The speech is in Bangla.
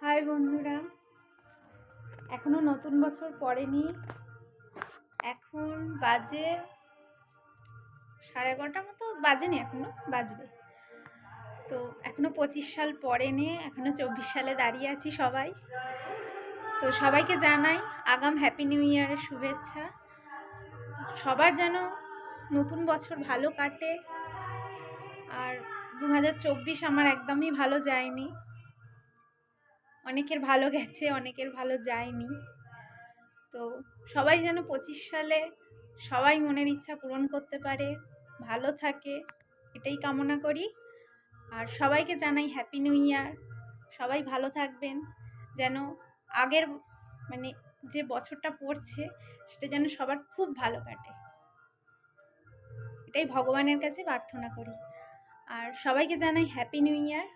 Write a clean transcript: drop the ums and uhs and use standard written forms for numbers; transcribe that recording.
হাই বন্ধুরা, এখনো নতুন বছর পড়েনি। এখন বাজে 11:30 মতো, বাজেনি, এখনো বাজবে। তো এখনো 25 সাল পড়েনি, এখনো 24 সালে দাঁড়িয়ে আছি সবাই। তো সবাইকে জানাই আগাম হ্যাপি নিউ ইয়ারের শুভেচ্ছা। সবার যেন নতুন বছর ভালো কাটে। আর 2024 আমার একদমই ভালো যায়নি। অনেকের ভালো গেছে, অনেকের ভালো যায়নি। তো সবাই যেন 25 সালে সবাই মনের ইচ্ছা পূরণ করতে পারে, ভালো থাকে, এটাই কামনা করি। আর সবাইকে জানাই হ্যাপি নিউ ইয়ার। সবাই ভালো থাকবেন, যেন আগের মানে যে বছরটা পড়ছে সেটা যেন সবার খুব ভালো কাটে, এটাই ভগবানের কাছে প্রার্থনা করি। আর সবাইকে জানাই হ্যাপি নিউ ইয়ার।